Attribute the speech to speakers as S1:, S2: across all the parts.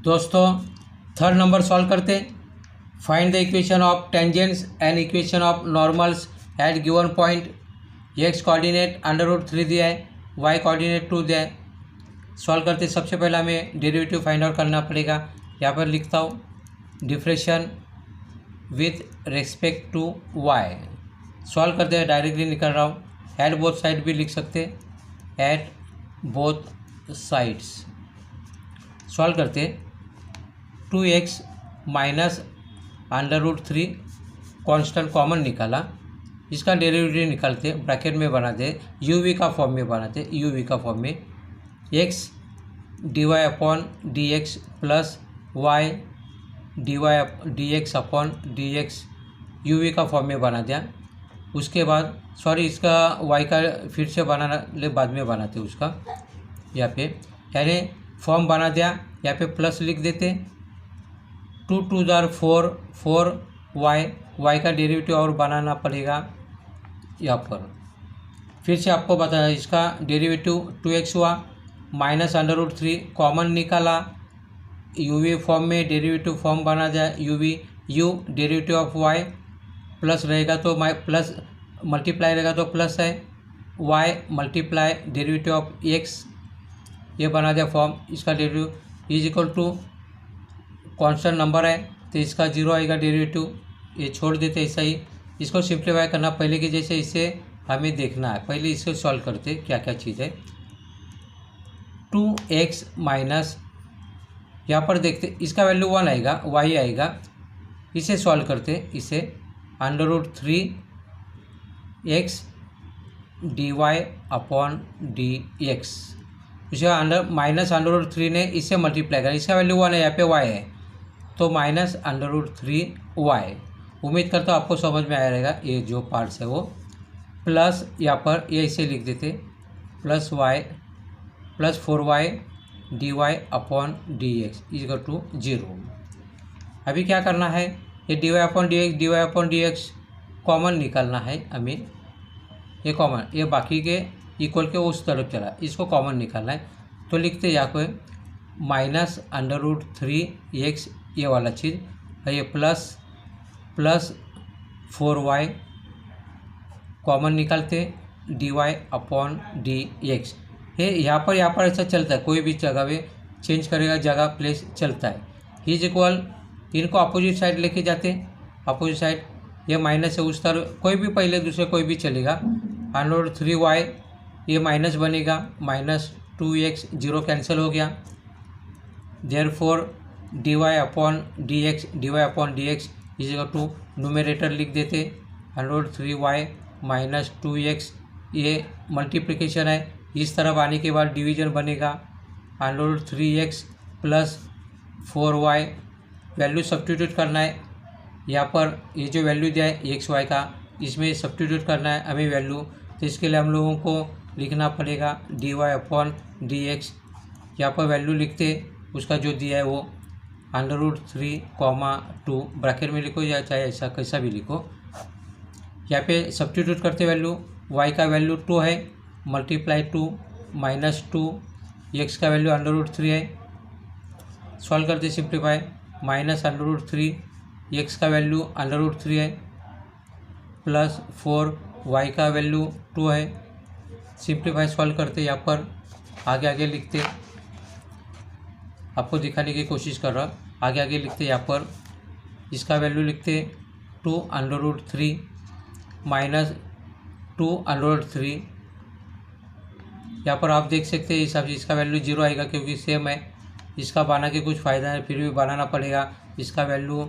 S1: दोस्तों third number solve करते हैं। Find the equation of tangents and equation of normals at given point. X coordinate √3 दिया है, Y coordinate 2 दिया है। सॉल्व करते सबसे पहले हमें डेरिवेटिव फाइंड आउट करना पड़ेगा। यहाँ पर लिखता हूँ differential with respect to y. Solve करते हैं, डायरेक्टली निकल रहा हूँ। एट बोथ साइड भी लिख सकते हैं, एट बोथ साइड्स। सॉल्व करते 2x माइनस √3 कॉन्स्टेंट कॉमन निकाला, इसका डेरिवेटिव निकालते ब्रैकेट में बनाते यूवी का फॉर्म में बनाते यूवी का फॉर्म में x dy upon dx plus y dx upon dx UV का फॉर्म में बना दिया। उसके बाद इसका y का फिर से बनाना ले बाद में बनाते उसका। यहाँ पे यानी फॉर्म बना दिया, यहाँ पे प्लस लिख देते 2 2 4 y का डेरिवेटिव और बनाना पड़ेगा। यहाँ पर फिर से आपको बताया इसका डेरिवेटिव 2x हुआ माइनस √3 कॉमन निकाला, यूवी फॉर्म में डेरिवेटिव फॉर्म बना दिया u v u derivative of y plus रहेगा तो प्लस मल्टीप्लाई रहेगा तो प्लस है y multiply derivative of x, ये बना दिया फॉर्म। इसका derivative is equal to constant number है तो इसका 0 आएगा डेरिवेटिव, ये छोड़ देते ऐसा ही। इसको सिंप्लीफाई करना पहले के जैसे इसे हमें देखना है। पहले इसको सॉल्व करते क्या क्या चीज़ है। 2x माइनस यहाँ पर देखते इसका वैल्यू 1 आएगा, y आएगा। इसे सॉल्व करते इसे √3 x dy अपॉन dx, उसे माइनस √3 ने इससे मल्टीप्लाई करा, इसका वैल्यू 1 है, यहाँ पे y है तो माइनस √3y। उम्मीद करता हूँ आपको समझ में आया रहेगा ये जो पार्ट्स है वो। प्लस यहाँ पर ये इसे लिख देते plus y plus 4y dy upon dx equal to 0। अभी क्या करना है, ये dy अपॉन dx कॉमन निकालना है हमें। ये कॉमन, ये बाकी के इक्वल के उस तरफ चला, इसको कॉमन निकालना है तो लिखते यहाँ को माइनस √3x ये वाला चीज़ है, ये प्लस 4y कॉमन निकालते dy अपॉन dx। ये यहाँ पर ऐसा चलता है, कोई भी जगह पे चेंज करेगा जगह प्लेस चलता है। इज इक्वल इनको अपोजिट साइड लेके जाते, अपोजिट साइड ये माइनस है उस तरफ, कोई भी पहले दूसरे कोई भी चलेगा। √3y ये माइनस बनेगा, माइनस 2x 0 कैंसिल हो गया। Therefore dy upon dx is equal to numerator लिख देते √3y माइनस 2x, ये मल्टीप्लिकेशन है, इस तरफ आने के बाद डिवीजन बनेगा √3x plus 4y। Value substitute करना है, यहाँ पर ये जो वैल्यू दिया है एक्स वाई का इसमें सब्स्टिट्यूट करना है हमें वैल्यू, तो इसके लिए हम लोगों को लिखना पड़ेगा dy अपॉन dx। यहाँ पर वैल्यू लिखते उसका जो दिया है वो √3, ब्रैकेट में लिखो या चाहे ऐसा कैसा भी लिखो। यहाँ पे सब्स्टिट्यूट करते वैल्यू y का वैल्यू 2 है मल्टीप्लाई 2 माइनस 2, x का वैल्यू √3 है। सॉल्व करते सिंप्लीफाई माइनस √3 x का वैल्यू √3 है प्लस 4 y का वैल्यू 2 है। सिंप्लीफाई सॉल्व करते यहाँ पर आगे लिखते, आपको दिखाने की कोशिश कर रहा, आगे लिखते यहाँ पर इसका वैल्यू लिखते 2 √3 माइनस 2 √3। यहाँ पर आप देख सकते हैं हिसाब से इसका वैल्यू 0 आएगा क्योंकि सेम है, इसका बना के कुछ फ़ायदा है, फिर भी बनाना पड़ेगा। इसका वैल्यू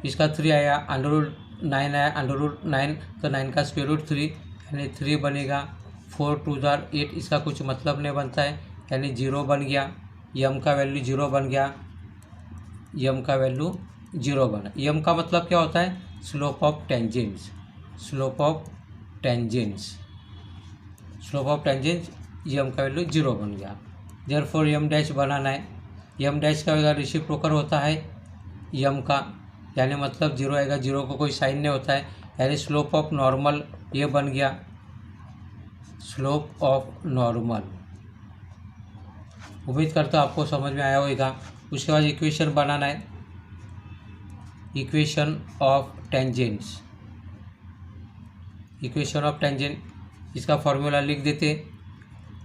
S1: इसका 3 आया, √9 आया, √9 तो 9 का स्क्वायर रूट 3 यानी 3 बनेगा। 4 2 8, इसका कुछ मतलब नहीं बनता है यानी 0 बन गया। यम का वैल्यू 0 बन गया, यम का वैल्यू 0 बना। यम का मतलब क्या होता है, slope of tangents, slope of tangents m का वैल्यू 0 बन गया। देयरफॉर यम डैश बनाना है, यम डैश का अगर रेसिप्रोकल होता है यम का यानी मतलब 0 आएगा, 0 को कोई साइन नहीं होता है यानी स्लोप ऑफ नॉर्मल ये बन गया, स्लोप ऑफ नॉर्मल। उम्मीद करता हूँ आपको समझ में आया होगा। उसके बाद इक्वेशन बनाना है, equation of tangents, equation of tangent इसका फॉर्मूला लिख देते,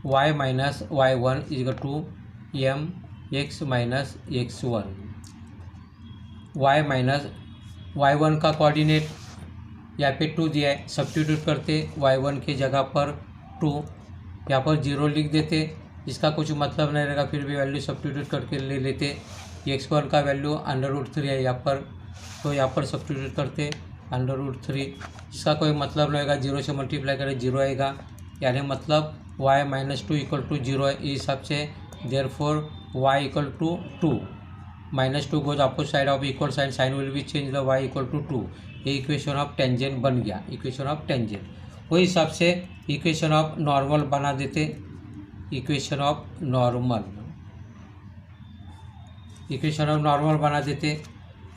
S1: y minus y one is to m x minus x one, y minus y one का कोऑर्डिनेट यहाँ पे 2 दिया है, सब्स्टिट्यूट करते y1 की जगह पर 2, यहाँ पर 0 लिख देते, इसका कुछ मतलब नहीं रहेगा, फिर भी वैल्यू सब्स्टिट्यूट करके ले लेते, x1 का वैल्यू √3 है यहाँ पर, तो यहाँ पर सब्स्टिट्यूट करते √3, इसका कोई मतलब नहीं होगा, 0 से मल्टीप्लाई करें 0 आएगा, यानी मतलब y माइनस 2 इक्वल टू 0 है, इस हिसाब से therefore y equal to 2, -2 goes opposite side of equal sign, sign will be change the y equal to 2, ये इक्वेशन ऑफ टेंजेंट बन गया, इक्वेशन ऑफ टेंजेंट। वही हिसाब से इक्वेशन ऑफ नॉर्मल बना देते, equation of normal, equation of normal बना देते,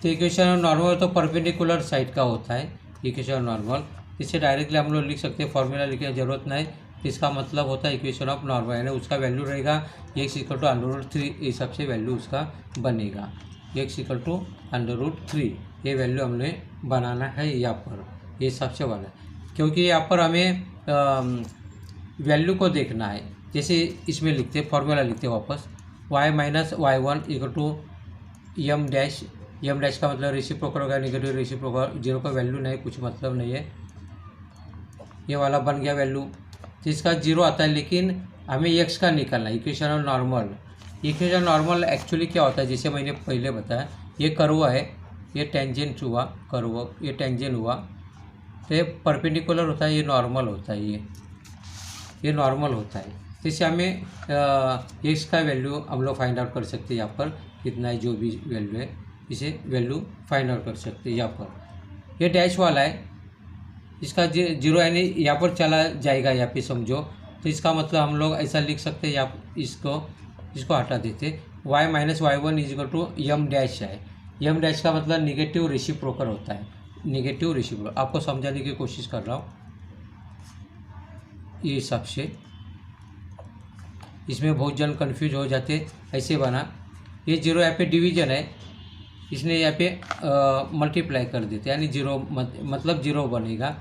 S1: तो इक्वेशन ऑफ नॉर्मल तो परपेंडिकुलर साइड का होता है इक्वेशन ऑफ नॉर्मल, इससे डायरेक्टली हम लोग लिख सकते हैं, फॉर्मूला लिखने की जरूरत नहीं, इसका मतलब होता है इक्वेशन ऑफ नॉर्मल, यानी उसका वैल्यू रहेगा x इक्वल टू √3, इस हिसाब से वैल्यू उसका बनेगा, x इक्वल टू √3, ये वैल्यू हमने बनाना है यहाँ पर, ये हिसाब से बना, क्योंकि यहाँ पर हमें वैल्यू को देखना है, जैसे इसमें लिखते फॉर्मूला लिखते वापस, y minus y one equal to m dash का मतलब रेसिप्रोकल होगा, नेगेटिव रेसिप्रोकल, 0 का वैल्यू नहीं, कुछ मतलब नहीं है, ये वाला बन गया वैल्यू, तो इसका 0 आता है, लेकिन हमें x का निकालना है, equation of normal, equation normal actually क्या होता है, जैसे मैंने पहले बताया, ये कर्व है, ये टेंजेंट हुआ कर्व, ये टेंजेंट हुआ, तो ये परपेंडिकुलर होता है, ये नॉर्मल होता है, ये नॉर्मल होता है, तो इससे हमें x का वैल्यू हम लोग फाइंड आउट कर सकते हैं, यहाँ पर कितना है, जो भी वैल्यू है इसे वैल्यू फाइंड आउट कर सकते हैं। यहाँ पर ये डैश वाला है, इसका 0 यानी यहाँ पर चला जाएगा, यहाँ पे समझो, तो इसका मतलब हम लोग ऐसा लिख सकते हैं, यहाँ इसको हटा देते, y minus y one is equal to m dash है, एम डैश का मतलब निगेटिव रेसिप्रोकल होता है, निगेटिव रेसिप्रोकल, आपको समझाने की कोशिश कर रहा हूँ, ये हिसाब से, इसमें बहुत जन कंफ्यूज हो जाते, ऐसे बना, ये 0 यहाँ पे डिवीजन है, इसने यहाँ पे मल्टीप्लाई कर देते, यानी 0 मतलब 0 बनेगा,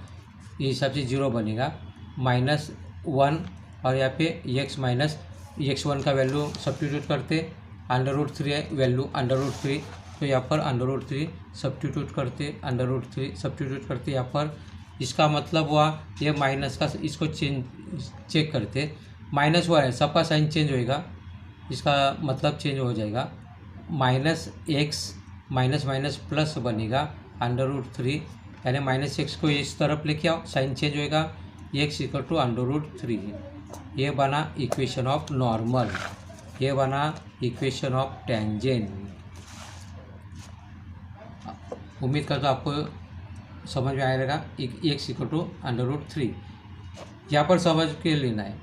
S1: ये हिसाब से 0 बनेगा, -1, और यहाँ पे x माइनस x1 का वैल्यू सब्स्टिट्यूट करते, √3 है वैल्यू √3, तो यहाँ पर √3 सब्स्टिट्यूट करते, √3 सब्स्टिट्यूट करते यहाँ पर, इसका मतलब हुआ ये माइनस का, इसको चेक करते, -1 है, सबका साइन चेंज होएगा, इसका मतलब चेंज हो जाएगा, -x माइनस माइनस प्लस बनेगा √3, यानी -x को इस तरफ लेके आओ, साइन चेंज होएगा, x इक्वल टू √3, ये बना इक्वेशन ऑफ नॉर्मल, ये बना इक्वेशन ऑफ टेंजेंट। उम्मीद करता हूँ आपको समझ में आएगा, x इक्वल टू √3, यहाँ पर समझ के लेना है,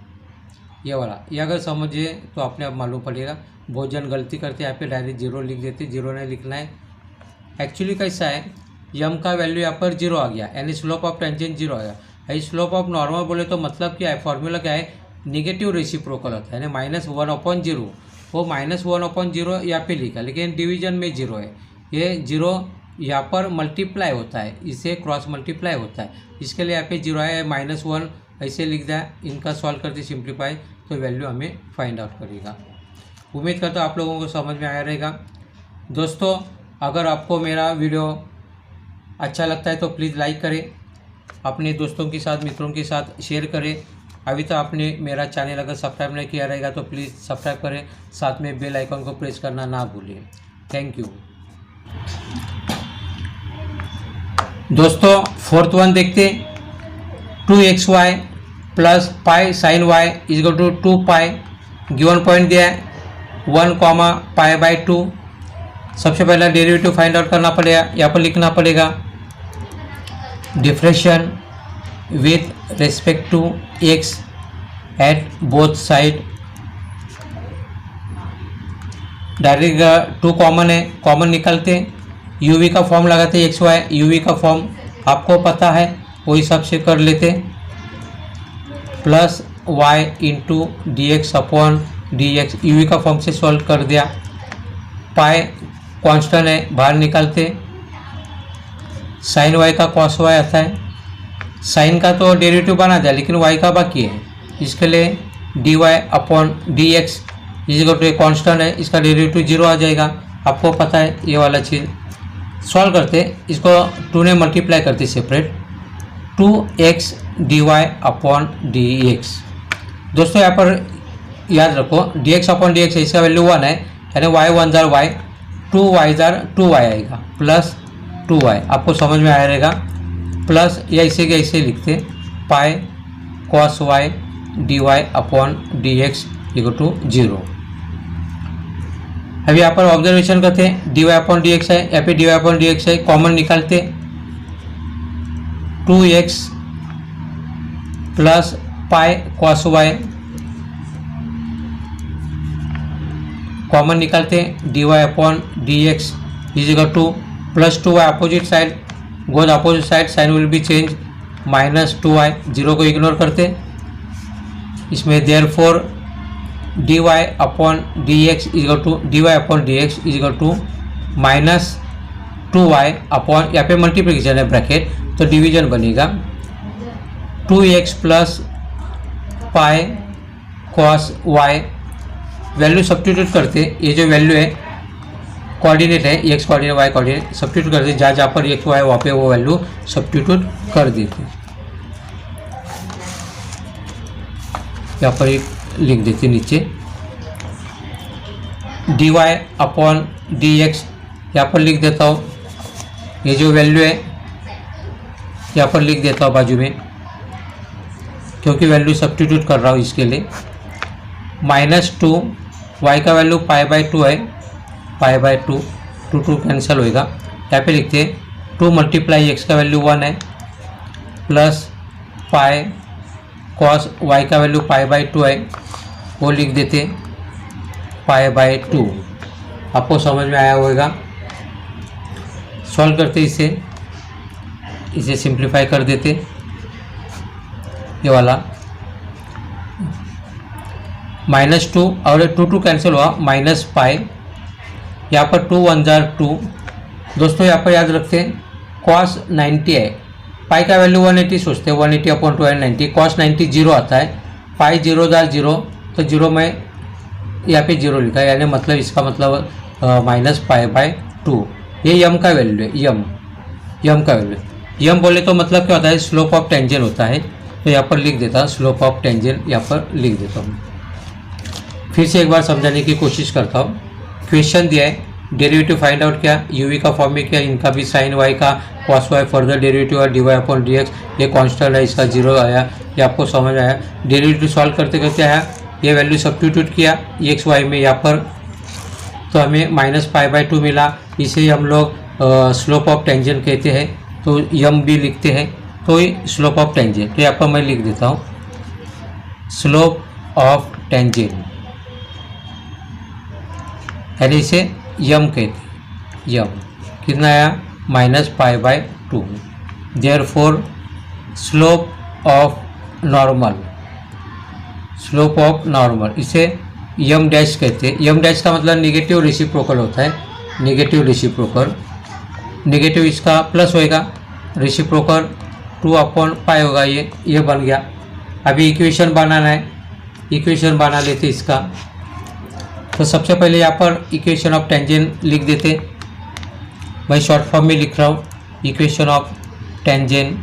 S1: ये वाला, ये अगर समझिए तो अपने आप मालूम पड़ेगा, बहुत जन गलती करते हैं, यहाँ पे डायरेक्ट 0 लिख देते, 0 नहीं लिखना है, एक्चुअली कैसा है, यम का वैल्यू यहाँ पर 0 आ गया, यानी स्लोप ऑफ टेंजेंट 0 आ गया, स्लोप ऑफ नॉर्मल बोले तो मतलब क्या है, फॉर्मूला क्या है, निगेटिव रेसिप्रोकल होता है, यानी -1/0, वो -1/0 यहाँ पे लिखा, लेकिन डिवीजन में 0 है, ये 0 यहाँ पर मल्टीप्लाई होता है, इसे क्रॉस मल्टीप्लाई होता है, इसके लिए यहाँ पे 0 है, -1 ऐसे लिख दिया, इनका सॉल्व करते सिंप्लीफाई, तो वैल्यू हमें फाइंड आउट करेगा। उम्मीद करता हूँ आप लोगों को समझ में आया रहेगा। दोस्तों, अगर आपको मेरा वीडियो अच्छा लगता है तो प्लीज़ लाइक करें, अपने दोस्तों के साथ, मित्रों के साथ शेयर करें। अभी तो आपने मेरा चैनल अगर सब्सक्राइब नहीं किया रहेगा तो प्लीज़ सब्सक्राइब करें, साथ में बेल आइकन को प्रेस करना ना भूलें। Thank you. दोस्तों, 4th वन देखते, 2xy plus pi sine y is equal to 2π, given point दिया है 1, π/2। सबसे पहला डेरिवेटिव फाइंड आउट करना पड़ेगा, यहाँ पर लिखना पड़ेगा differential with respect to x at both side. Direct 2 common है, कॉमन निकालते, uv का फॉर्म लगाते, xy uv का फॉर्म आपको पता है, वो हिसाब से कर लेते, plus y into dx upon dx, uv का फॉर्म से सॉल्व कर दिया, पाई कांस्टेंट है, बाहर निकालते, साइन वाई का कॉस वाई आता है। साइन का तो डेरिवेटिव बना दिया लेकिन वाई का बाकी है, इसके लिए d y upon d x is equal to constant है, इसका डेरिवेटिव 0 आ जाएगा, आपको पता है ये वाला चीज़। सॉल्व करते, इसको 2 ने मल्टीप्लाई करते separate, 2x d y upon d x. दोस्तों यहाँ पर याद रखो dx अपॉन डी एक्स इसका वैल्यू 1 है, यानी y 1 जार y, 2 y जार 2 y आएगा, प्लस 2y, आपको समझ में आया रहेगा। प्लस या इसे के ऐसे लिखते, pi cos y d y upon d x equal to 0। अभी यहाँ पर ऑब्जर्वेशन करते हैं, d y upon d x है, यहाँ पे d y upon d x है, कॉमन निकालते, 2x plus pi cos y, common निकालते हैं, d y upon d x is equal to plus 2y opposite side, goes opposite side, sine will be change, minus 2y, 0 को ignore करते, इसमें therefore d y upon d x equal to d y upon d x equal to minus 2y upon, यहाँ पे multiplication है bracket तो division बनेगा, 2x plus pi cos y, value substitute करते, ये जो वैल्यू है कोऑर्डिनेट है, x coordinate y coordinate, substitute करते, जहाँ जहाँ पर x y वहाँ पे वो वैल्यू सब्स्टिट्यूट कर देते, यहाँ पर एक लिख देते नीचे, dy अपॉन dx यहाँ पर लिख देता हूँ, ये जो वैल्यू है यहाँ पर लिख देता हूँ बाजू में, क्योंकि वैल्यू सब्स्टिट्यूट कर रहा हूँ इसके लिए, माइनस 2, y का वैल्यू पाई बाई 2 है, पाई बाई 2, 2 कैंसिल होएगा, यहाँ पे लिखते 2 मल्टीप्लाई x का वैल्यू 1 है, प्लस पाई कॉस y का वैल्यू पाई बाई 2 है, वो लिख देते पाई बाई 2, आपको समझ में आया होगा। सॉल्व करते इसे सिंप्लीफाई कर देते, ये वाला माइनस 2 और 2 कैंसिल हुआ, माइनस पाई, यहाँ पर 2 1 जार 2। दोस्तों यहाँ पर याद रखते हैं कॉस 90 है, पाई का वैल्यू 180 सोचते हैं, 180 अपॉन 2 है 90, कॉस 90 0 आता है, पाई 0 जार 0 तो 0 में यहाँ पे 0 लिखा है, यानी मतलब इसका मतलब माइनस पाई बाई 2, ये यम का वैल्यू है, यम का वैल्यू, यम बोले तो मतलब क्या होता है, स्लोप ऑफ टेंजेंट होता है, तो यहाँ पर लिख देता स्लोप ऑफ टेंजेंट, यहाँ पर लिख देता हूँ। फिर से एक बार समझाने की कोशिश करता हूँ, क्वेश्चन दिया है डेरिवेटिव फाइंड आउट किया, यूवी का फॉर्म में किया, इनका भी साइन वाई का कॉस वाई, फर्दर डेरिवेटिव और d y upon d x, ये कॉन्स्टेंट है, इसका 0 आया, ये आपको समझ आया। डेरिवेटिव सॉल्व करते करते आया, ये वैल्यू सब्स्टिट्यूट किया एक्स वाई में यहाँ पर, तो हमें माइनस पाई बाई 2 मिला, इसे हम लोग स्लोप ऑफ टेंजेंट कहते हैं, तो यम भी लिखते हैं, तो ये स्लोप ऑफ टेंजेंट, तो यहाँ पर मैं लिख देता हूँ स्लोप ऑफ टेंजेंट, यानी इसे यम कहते हैं, यम कितना आया minus pi by 2, therefore slope of normal, slope of normal इसे यम डैश कहते हैं। यम डैश का मतलब नेगेटिव रेसिप्रोकल होता है, नेगेटिव रेसिप्रोकल, नेगेटिव इसका प्लस होएगा, रेसिप्रोकल 2 अपॉन पाई होगा, ये बन गया। अभी इक्वेशन बनाना है, इक्वेशन बना लेते इसका, तो सबसे पहले यहाँ पर इक्वेशन ऑफ टेंजेंट लिख देते, मैं शॉर्ट फॉर्म में लिख रहा हूँ इक्वेशन ऑफ टेंजेंट,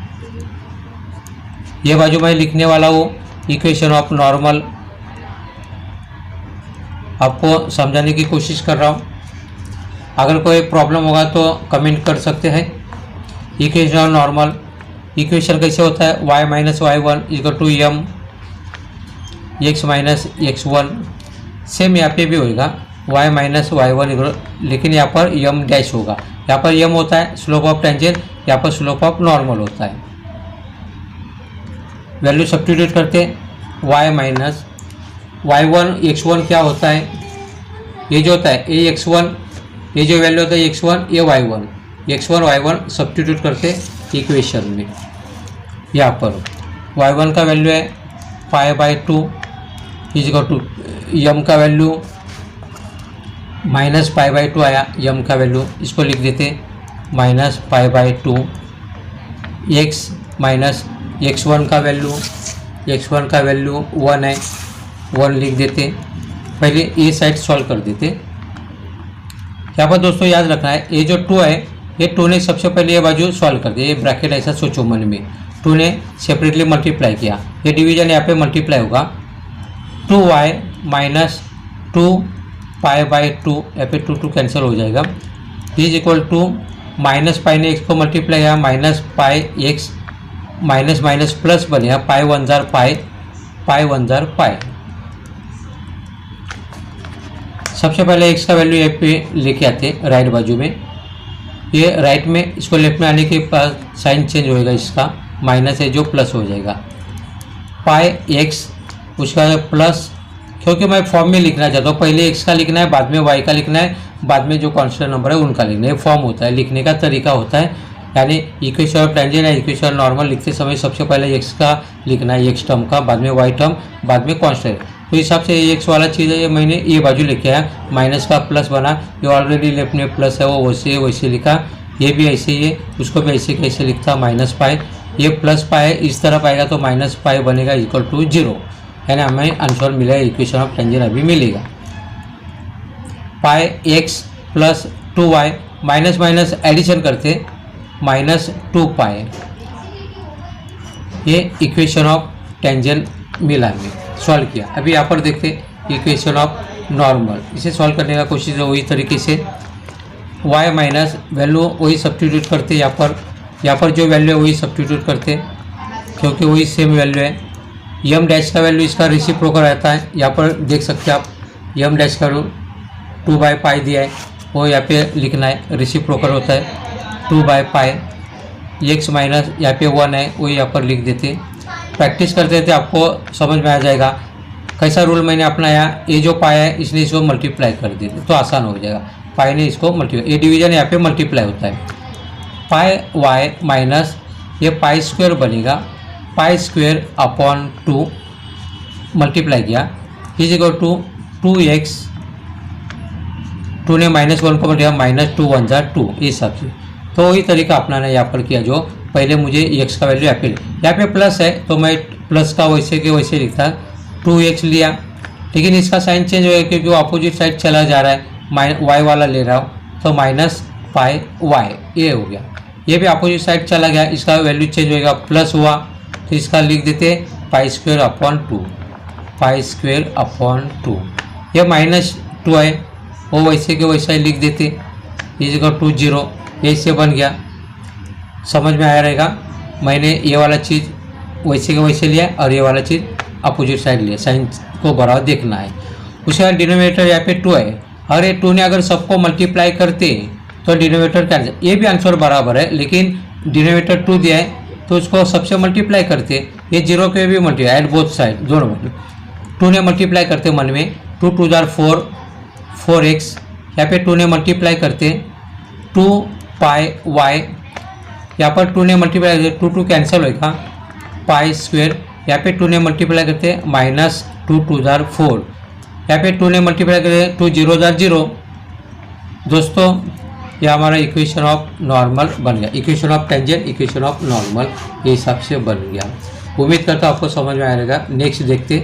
S1: ये बाजू मैं लिखने वाला हूँ इक्वेशन ऑफ नॉर्मल, आपको समझाने की कोशिश कर रहा हूँ, अगर कोई प्रॉब्लम होगा तो कमेंट कर सकते हैं। इक्वेशन ऑफ नॉर्मल, इक्वेशन कैसे होता है, y minus y 1 equal to m x minus x1, same यहाँ पे भी होगा y माइनस वाई 1 इक्वल, लेकिन यहाँ पर यम डैश होगा, यहाँ पर यम होता है स्लोप ऑफ टेंजेंट, यहाँ पर स्लोप ऑफ नॉर्मल होता है। वैल्यू सब्स्टिट्यूट करते, y माइनस y1 x1 क्या होता है, ये जो होता है ये x1, ये जो वैल्यू होता है x1, ये y1, x1 y1 सब्स्टिट्यूट करते इक्वेशन में, यहाँ पर y1 का वैल्यू है pi by 2 is equal to m का value minus pi by two आया यम का वैल्यू, इसको लिख देते minus pi by two. X minus x1 का वैल्यू, x1 का वैल्यू 1 है, 1 लिख देते। पहले ये साइड सॉल्व कर देते। यहाँ पर दोस्तों याद रखना है, ये जो 2 है, ये 2 ने सबसे पहले ये बाजू सॉल्व कर दिया, ये ब्रैकेट ऐसा सोचो मन में, 2 ने सेपरेटली मल्टीप्लाई किया, ये डिवीजन यहाँ पे मल्टीप्लाई होगा। 2y माइनस 2 पाई बाई 2, यहाँ पे 2 कैंसिल हो जाएगा, is equal to minus pi ने x को मल्टीप्लाई किया, minus pi x minus minus plus बनेगा, पाई 1 जार पाई, पाई 1 जार पाई। सबसे पहले x का वैल्यू यहाँ पे लेके आते राइट बाजू में, ये राइट में, इसको लेफ्ट में आने के बाद साइन चेंज होएगा, इसका माइनस है जो प्लस हो जाएगा, पाई x उसका प्लस, क्योंकि मैं फॉर्म में लिखना चाहता हूँ, पहले x का लिखना है, बाद में y का लिखना है, बाद में जो कांस्टेंट नंबर है उनका लिखना है। फॉर्म होता है, लिखने का तरीका होता है, यानी इक्वेशन ऑफ टेंजेंट या इक्वेशन ऑफ नॉर्मल लिखते समय सबसे पहले x का लिखना है, x टर्म का, बाद में y टर्म, बाद में कांस्टेंट। तो हिसाब से ये x वाला चीज़ है, ये मैंने ये बाजू लिखे आया, माइनस का प्लस बना, ये ऑलरेडी लेफ्ट में प्लस है, वो वैसे लिखा, ये भी ऐसे ही है, उसको भी ऐसे कैसे लिखता माइनस पाई, ये प्लस पाई है, इस तरफ आएगा तो माइनस पाई बनेगा इक्वल टू 0, यानी हमें आंसर मिलेगा, इक्वेशन ऑफ टेंजेंट अभी मिलेगा। Pi x plus 2y minus minus addition करते माइनस 2 पाई, ये इक्वेशन ऑफ टेंजेंट मिला हमें, सॉल्व किया। अभी यहाँ पर देखते इक्वेशन ऑफ नॉर्मल, इसे सॉल्व करने का कोशिश है वही तरीके से, y माइनस वैल्यू वही सब्स्टिट्यूट करते, यहाँ पर जो वैल्यू है वही सब्स्टिट्यूट करते, क्योंकि वही सेम वैल्यू है। यम डैश का वैल्यू इसका रेसिप्रोकल रहता है, यहाँ पर देख सकते हैं आप, यम डैश का 2 बाई पाई दिया है, वो यहाँ पे लिखना है, रेसिप्रोकल होता है 2 बाई पाई। एक्स माइनस यहाँ पे 1 है, वो यहाँ पर लिख देते, प्रैक्टिस करते थे, आपको समझ में आ जाएगा कैसा रूल मैंने अपनाया। ये जो पाया है इसने इसको मल्टीप्लाई कर देते तो आसान हो जाएगा, पाई ने इसको मल्टीप्लाई, ये डिवीजन यहाँ पे मल्टीप्लाई होता है। पाई वाई माइनस ये पाई स्क्वायर बनेगा, पाई स्क्वायर अपॉन 2 मल्टीप्लाई किया, इज इक्वल टू 2x, 2 ने -1 को मल्टीप्लाई, माइनस 2 1 जार 2, इस हिसाब से। तो वही तरीका अपनाना यहाँ पर किया, जो पहले मुझे x का वैल्यू यहाँ पे प्लस है तो मैं प्लस का वैसे के वैसे लिखता, 2x लिया, लेकिन इसका साइन चेंज हो गया क्योंकि वो अपोजिट साइड चला जा रहा है, y वाला ले रहा हूँ, तो माइनस पाई y ये हो गया, ये भी अपोजिट साइड चला गया, इसका वैल्यू चेंज होएगा, प्लस हुआ तो इसका लिख देते pi square upon 2, pi square upon 2, ये -2 है, वो वैसे के वैसा ही लिख देते, इज इक्वल टू 0, ऐसे बन गया। समझ में आया रहेगा, मैंने ये वाला चीज़ वैसे के वैसे लिया और ये वाला चीज़ अपोजिट साइड लिया, साइन को बराबर देखना है। उसके बाद डिनोमिनेटर यहाँ पे 2 है, और ये 2 ने अगर सबको मल्टीप्लाई करते तो डिनोमिनेटर क्या, ये भी आंसर बराबर है, लेकिन डिनोमिनेटर 2 दिया है तो उसको सबसे मल्टीप्लाई करते, ये 0 के भी मल्टीप्लाई एट बोथ साइड दोनों, 2 ने मल्टीप्लाई करते मन में, 2 2 जार 4, 4x, यहाँ पे 2 ने मल्टीप्लाई करते 2 पाई y, यहाँ पर 2 ने मल्टीप्लाई करते 2 2 कैंसिल होगा, पाई स्क्वायर, यहाँ पे 2 ने मल्टीप्लाई करते माइनस 2 2 जार 4, यहाँ पे 2 ने मल्टीप्लाई करते 2 0 जार 0। दोस्तों ये हमारा इक्वेशन ऑफ नॉर्मल बन गया, equation of tangent, equation of normal, ये हिसाब से बन गया। उम्मीद करता हूँ आपको समझ में आएगा। नेक्स्ट देखते